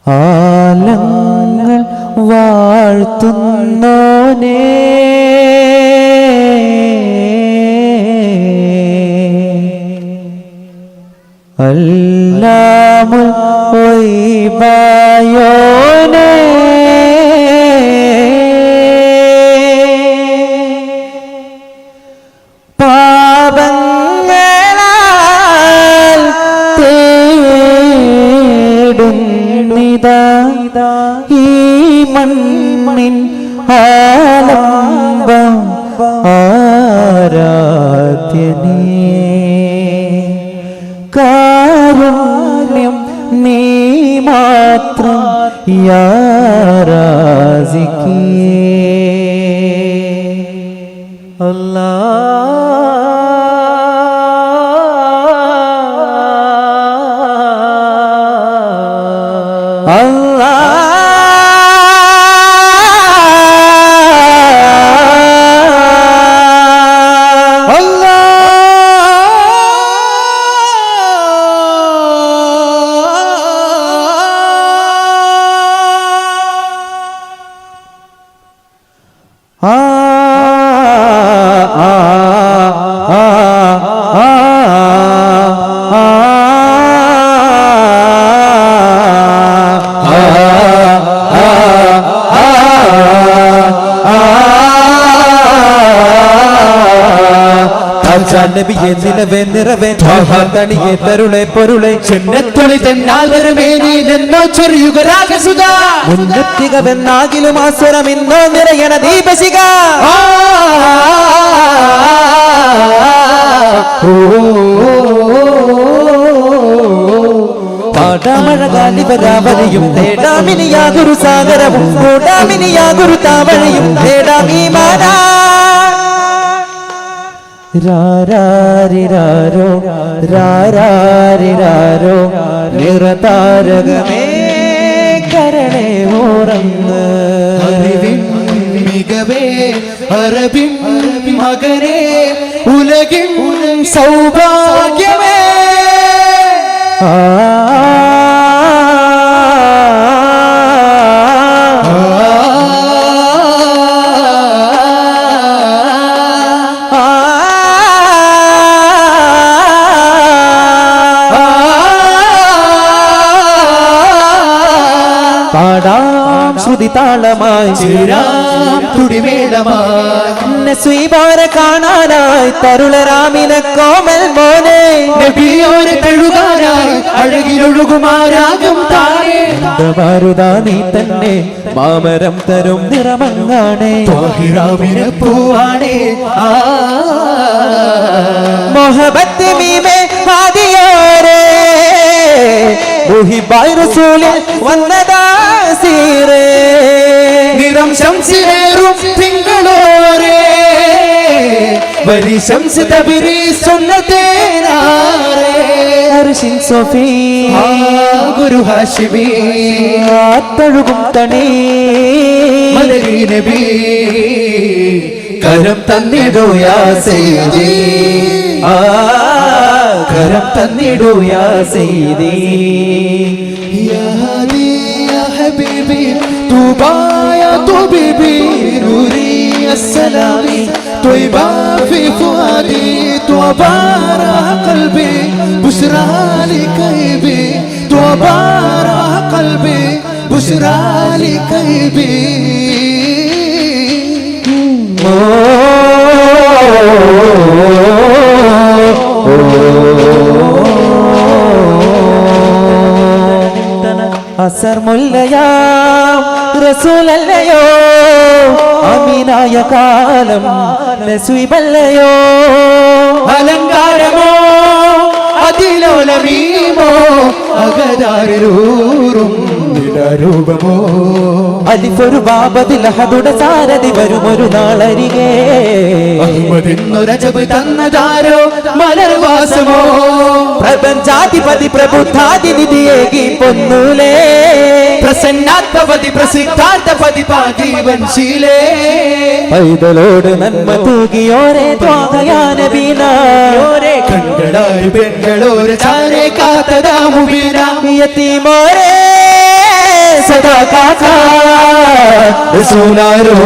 ആലങ്ങൾ വാഴ്ത്തുന്നോനേ അല്ലാമുൽ ഗൈബായോനേ ഈ മണ്ണിൻ ആലംബം ആരാധ്യനേ കാരുണ്യം നീ മാത്രം യാ റാസിഖേ അല്ലാഹ് നബിയെ നിലവേ നിറവേ തണിയെ തരുളെ പൊരുളെ ചെന്നത്തൊളി തെന്നാൽ വരുമേനി നിന്നോ ചൊരിയുക രാഗസുധ മുന്നത്തികവെന്നാകിലും ആസ്വരം ഇന്നോ നിറയണ ദീപശിഖ പാടാമഴകാലിവരാവലിയും തേടാമിനിയാകുരു സാഗരവും കൂടാമിനിയാകുരു താവഴിയും തേടാമീമാനാ രാരാരിരാരോ രാരാരിരാരോ നിറതാരകമേ കരണേ ഓറങ്ങ് അറിവിൻ മികവേ അറബിൻ മകനേ ഉലകിൻ സൗഭാഗ്യമേ പാടാം ശ്രുതി താളമായി ചേരാം തുടിമേളമായി നസ്വീബാര കാണാനായി തരുളരാമിന കോമൽ മോനെ നബിയോരെ തഴുകാനായി അഴകിലൊഴുകുമാരാകും താനേ വാരുതാ നീ തന്നെ മാമരം തരും നിറമങ്ങാണേ ത്വാഹിറാവിനെ പൂവാണേ മോഹബത്ത് മീമേ ഹാദിയോരേ മുഹിബായ് റസൂലിൽ വന്നദാസീറേ നിറം ശംസിലേറും തിങ്കളോരേ വലി ശംസ് തബരി സുന്നതേനാരേ അർശിൻ സഫീ ഗുരു ഹാഷിമി തഴുകും തണി മദനി നബി കരം തന്നിടൂ യാ സയ്യിദി കരം തന്നിടൂ യാ സയ്യിദി യാ ഹദി യാ ഹബീബി തൂബാ യാ തൂബീബി നൂരി അസ്സലാമി ത്വയ്ബാ ഫി ഫുആദി ത്വബാ റഹ ഖൽബി ബുശ്റാ ലി കൈബി ത്വബാ റഹ ഖൽബി ബുശ്റാ ലി കൈബി അസർ മുല്ലയാം റസൂലല്ലയോ അമീനായ കാലം നസ്വീബല്ലയോ അലങ്കാരമോ അതിലോലമീമോ അകതാരൂറും രൂപമോ അലിഫൊരു ബാബതിൽ അഹദുടെ സാരഥി വരുമൊരു നാളരികെ അഹ്മദിന്നൊരജബ് തന്നതാരോ മലർവാസമോ പ്രപഞ്ചാധിപതി പ്രബുദ്ധാതിനിധിയേകി പൊന്നൂലേ പ്രസന്നാത്മപതി പ്രസിദ്ധാർത്ഥപതി പാതിവൻശീലേ പൈതലോട് നന്മ തൂകിയോരെ ത്വാകയാനബീനോരെ കൺകളായി പെൺകളോരെ ചാരെ കാത്തതാമുബീന യതീമോരെ സദാ കാക്കാ റസൂലാരോ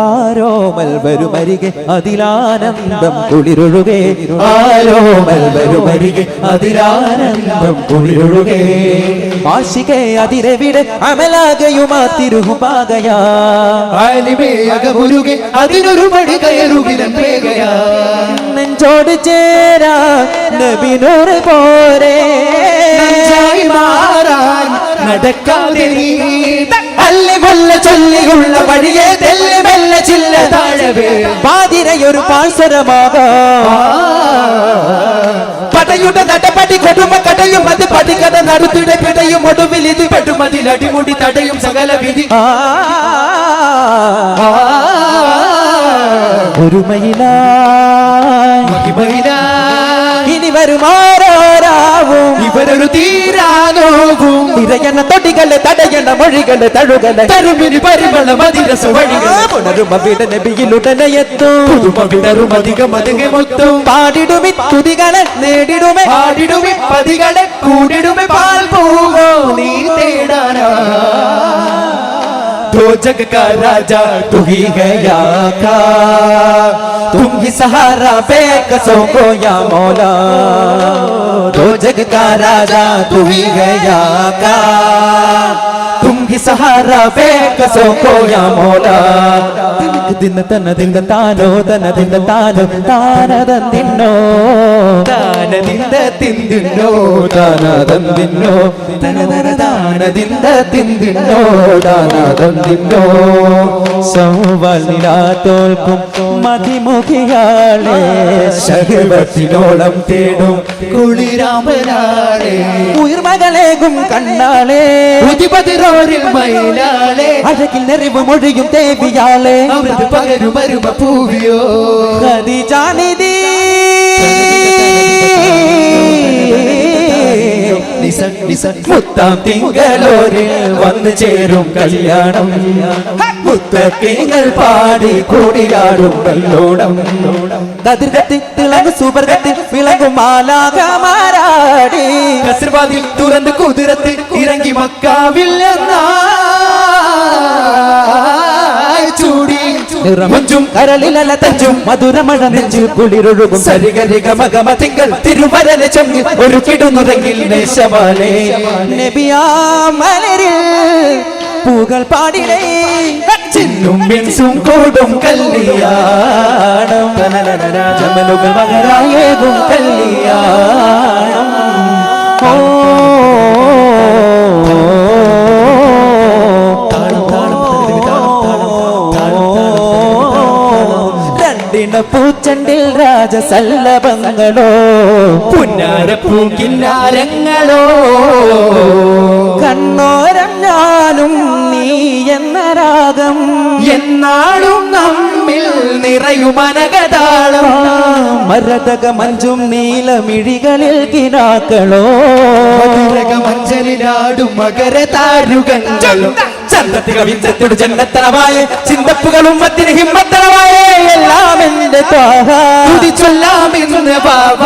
ആരോമൽ വരുമരികെ അതിലാനന്ദം കുളിരൊഴുകെ ആരോമൽ വരുമരികെ അതിലാനന്ദം കുളിരൊഴുകെ മാഷികെ അതിരവിടെ അമലാകയുമാ തിരുഹുപാകയാ ആലിമേ അകമുരുകെ അതിനൊരു പടി കയറുകിലൻ വേഗയാ നെഞ്ചോട് ചേരാ നബിനൂറ് പോരെ നെഞ്ചായി മാറാൻ നടക്കാതെ നീ അല്ലി കൊല്ല ചൊല്ലിയുള്ള വഴിയെ തെല്ലി മെല്ല ചില്ല താഴവേ പാതിരയൊരു പാഴ്സരമാകാം പടയുടെ നടപടി കൊടുമ കടയും അത് പടികട നടുത്തിടെ പിടയും ഒടുവിൽ ഇത് പെട്ടുമതിൽ അടിമുടി തടയും സകല വിധി ഇനി വരുമാറാവും ഇവരൊരു തീരാനോവും നിറയണ തൊടികളെ തടയണ മൊഴികളെ തഴുകളെ തരുമിനി പരിമള മതിരസ വഴികൾ പുണരും അവിടെ നബിയിലുടനെ എത്തും വിടറും അധികം അധികം മൊത്തം പാടിടുമി തുതികളെ നേടിടുമേ ആടിടുമെ പതികളെ കൂടിടുമെ പാൽ പോവോ നീ തേടാനാ दो जग का राजा तू ही है या का तुम ही सहारा बेकसों को या मौला दो जग का राजा तू ही है या का तुम ही सहारा बेकसों को या मौला दिन तन दिन तानो तन दिन तानो तानदन दिनो താനതിന്ത തിന്തിന്നോ താനദൻ ദിന്നോ തനദന താനദിന്ദ തിന്ദിന്നോ താനദൻ ദിന്നോ സൗവലിനാ തോൽക്കും മതിമുഖിയാളെ ശഹവത്തിനോളം തേടും കുളിരാമനാളെ ഉയർമകളേകും കണ്ണാളെ ഉതിപതിരോരിൽ മയിലാളെ അഴകിൽ നെറിവ് മൊഴിയും ദേവിയാളെ അമൃത് പകരും അരുമ പൂവിയോ ഖദീജാനിധി മുത്താം തിങ്കളോരിൽ വന്നു ചേരും കല്യാണം മുത്തക്കിങ്ങൾ പാടി കൂടിയാടും കല്ലോണം കതിർകത്തി തിളങ്ങും സുവർഗത്തിൽ വിളങ്ങും മാലാകമാരാടി കസ്രവാദിൽ തുറന്ന് കുതിരത്ത് ഇറങ്ങി മക്കാവിൽ ചൂടി നിറമഞ്ചും കരളിലല തഞ്ചും മധുരമഴ നെഞ്ചിൽ കുളിരൊഴുകും സരിഗരിക മകമ തിങ്കൾ തിരുവരല ചൊങ്ങി ഒരു കിടുന്നുറങ്ങിൽ നേശമാലേ നബിയാമലരിൽ പൂകൾ പാടിടേ ചിന്നും മിൻസും കൂടും കല്യാണം ജമലുകൾ മകരായേകും കല്യാണം പൂച്ചണ്ടിൽ രാജസല്ലഭങ്ങളോ പുന്നാരപ്പൂക്കിന്നാരങ്ങളോ കണ്ണോരം ഞാനും നീ എന്ന രാഗം എന്നാളും നമ്മിൽ നിറയുമനകതാളം മരതക മഞ്ചും നീലമിഴികളിൽ കിനാക്കളോ മഞ്ചലിലാടും മകര താരുകങ്ങളും ചന്തത്തിക വിന്തത്തോട് ജന്നത്തനമായ ചിന്തപ്പുകളും മത്തിന് ഹിമ്മത്തനമായ എല്ലാം എന്റെ ചൊല്ലാമെന്ന് ബാബ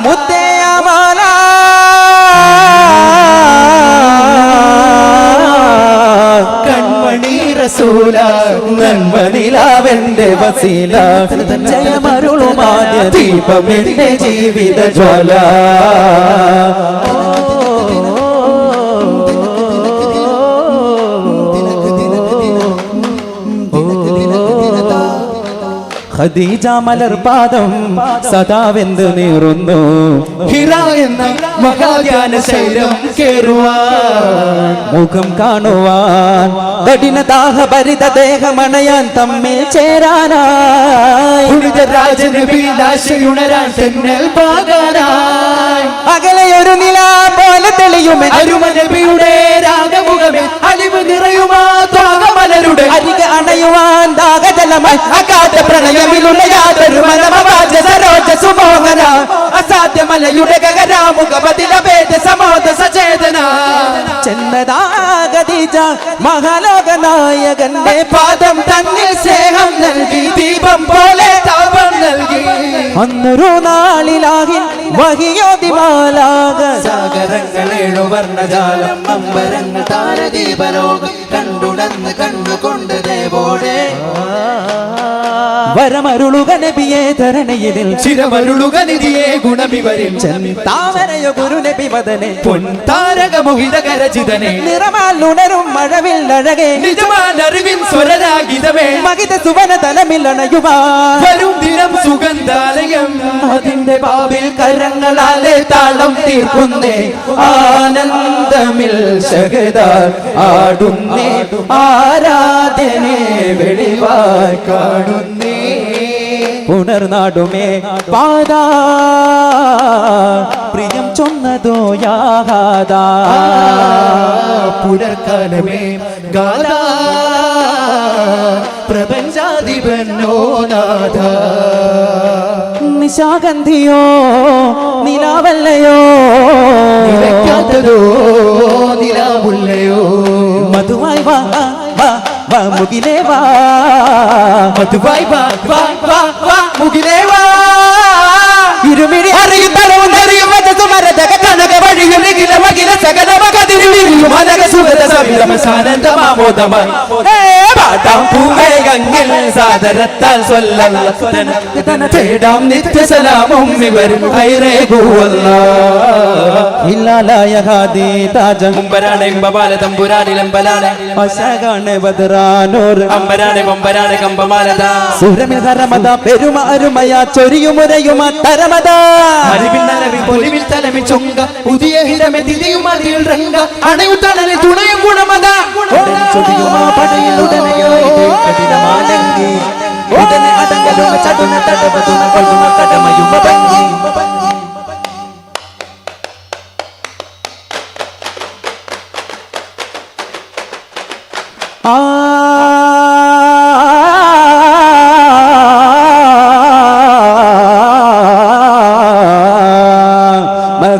മുത്തയാമാല കൺമണി റസൂല നന്മനിലാവെന്റെ വസീല ജയമരുളുമാദ്യ ദീപം എന്റെ ജീവിത ജ്വാല ഖദീജ മലർപാദം സദാവെന്ത് നീറുന്നു ഹിറ എന്ന മഹാധ്യാന ശൈലം കേറുവാൻ മുഖം കാണുവാൻ കഠിന ദാഹഭരിത ദേഹമണയാൻ തമ്മിൽ ചേരാനായി രാജനബിലാശയുണരാൻ തെന്നൽ പാകാനായി അകലെയൊരു നില പോലെ തെളിയുമേ അരുമനബിയുടെ രാഗമുഖമേ അലിവ് നിറയുമാ ത്വാഗമലരുടെ അരികെ അണയുവാൻ ദാഹജലമായി അഗാധ പ്രണയമിലുള്ള യാതൊരു മനമവാച സരോജ സുമോഹന അസാധ്യമലയുടെ ഗഗനാമുഖപതിലഭേദ സമോദ സചേതന ചെന്നതാ ഖദീജ മഹാലോക നായകന്റെ പാദം തന്നിൽ സ്നേഹം നൽകി ദീപം പോലെ താപം നൽകി അന്നൊരു നാളിലാകി വഹിയോതിമാലാക സാഗരങ്ങളേഴു വർണ്ണജാലം അമ്പരങ്ങൾ താരദീപലോകം കണ്ടുടന്ന് കണ്ടുകൊണ്ട് ദേവോടെ വരമരുളുക നബിയെ ധരണയിൽ ചിരമരുളുക നിധിയെ ഗുണമിവരിൽ താമരയോ ഗുരു നബി വദനെ പൊൻതാരക മോഹിത കരചിതനെ നിറമാൽ ഉണരും മഴവിൽ അഴകെ നിജമാനറിവിൻ സ്വരരാഗിതമേ മകിത സുവന തലമിലണയുവാ വരും ദിനം സുഗന്ധാലയം അതിന്റെ ബാബിൽ കരങ്ങളാലെ താളം തീർക്കുന്നേ ആനന്ദമിൽ ശഹദാർ ആടുന്നേ ആരാധനെ വെളിവായി കാണുന്നേ പുണർനാടുമേ പാദാ പ്രിയം ചൊന്നതോ യാഹാദാ പുനർക്കാലമേ ഗാദാ പ്രപഞ്ചാധിപനോ നാഥ നിശാഗന്ധിയോ നിലാവല്ലയോ നിലയ്ക്കാത്തതോ നിലാവുള്ളയോ മധുവായി വാ വാ വാ മുകിലേ വാ മധുവായി വാ വാ വാ വാ മുകിലേ വാ ഇരുമിഴി അറിയും തലവും അറിയും സുമരതക കനക വഴിയും നിഖില മകില സകല മകതിരിയും അനക സുഗത സാനന്ദമാമോദമായി പാട്ടാം പൂമേഘങ്ങൾ സാദരത്താൽ തേടാം നിത്യസലാമും ഇവരും ഇല്ലാലായ ഹാദി താജം മുമ്പരാണ് ഇമ്പമാല തമ്പുരാനിലമ്പലാണ് അശകാണ് ബദറാനൂർ അമ്പരാണ് പമ്പരാണ് കമ്പമാലത സുരമിൽ ഹരമത പെരുമ അരുമയ ചൊരിയുമുരയുമ തരമത അറിവിൽ പൊലിവിൽ തലമി ചൊങ്ക പുതിയ ഹിരമെ തിരിയും അതിൽ രംഗ അണയു തണലിൽ തുണയും ഗുണമത ചൊടിയുമാ പടയിൽ ഉടനെയോ കഠിനമാലങ്കി ഉടനെ അടങ്കലും ചടുന തടവതുന കൊള്ളുമ കടമയുമ ഭംഗി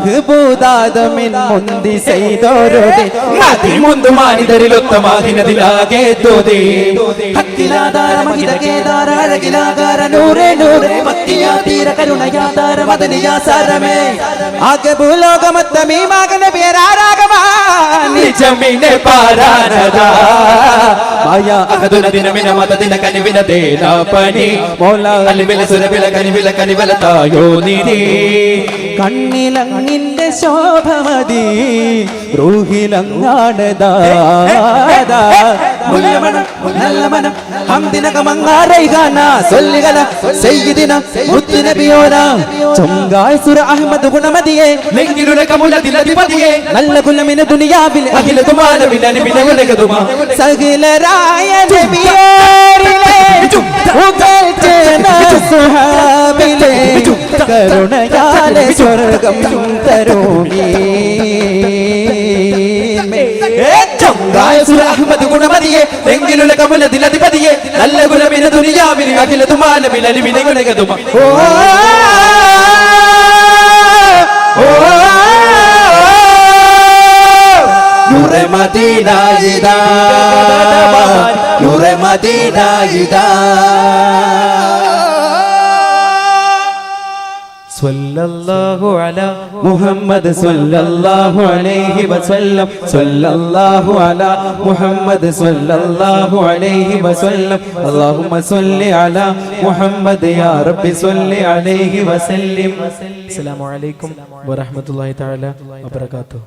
മഹബൂദാദമിൻ മുന്തി ചെയ്തോരുടെ മുന്തു മാനിതരിൽ ഉത്തമാഹിനതിലാകെ തോതി ഹക്കിലാധാര മഹിത കേദാര അഴകിലാകാര നൂറേ നൂറേ മത്തിയാ തീര കരുണയാധാര മദനിയാ സാരമേ ആകെ ഭൂലോകമത്തമീ മകന പേരാരാഗമാ നിജമിനെ പാരാനദാ മായ അഹദുന ദിനമിന മതദിന കനിവിന ദേനാപനി മോല കനിവില സുരവില കനിവില കനിവല തായോ നിധി കണ്ണിലങ്ങിന്റെ ശോഭമതി റൂഹിലങ്ങാടതാ മുല്ലമണം നല്ല മനം ഹംദിനകമങ്ങാരൈഗാന സൊല്ലികല സയ്യിദിന മുത്തുനബിയോന ചൊങ്കായ് സുര അഹ്മദ് ഗുണമതിയെ ലെങ്കിലുല കമുലതിലധിപതിയെ നല്ല കുലമിന ദുനിയാവിൽ അഖില തുമാലവില നിബിന ഉലകതുമാ സകലരായ നബിയോരിലെ ഉകൽച്ചന സുഹാബിലെ കരുണയാലെ സ്വർഗം തരുമീ അഹ്മദ് ഗുണമതിയെ ലെങ്കിലുല കമുലതിലധിപതിയെ നല്ല കുലമിന ദുനിയാവിൽ അഖില തുമാലവില നിബിന ഉലകതുമാ നൂറെ മദീന ഇദാ നൂറെ മദീന ഇദാ സല്ലല്ലാഹു അലാ മുഹമ്മദ് സല്ലല്ലാഹു അലൈഹി വസല്ലം സല്ലല്ലാഹു അലാ മുഹമ്മദ് സല്ലല്ലാഹു അലൈഹി വസല്ലം അല്ലാഹുമ്മ സല്ലി അലാ മുഹമ്മദ് യാ റബ്ബി സല്ലി അലൈഹി വസല്ലം. അസ്സലാമു അലൈക്കും വറഹ്മത്തുള്ളാഹി തആല വബറകാതുഹു.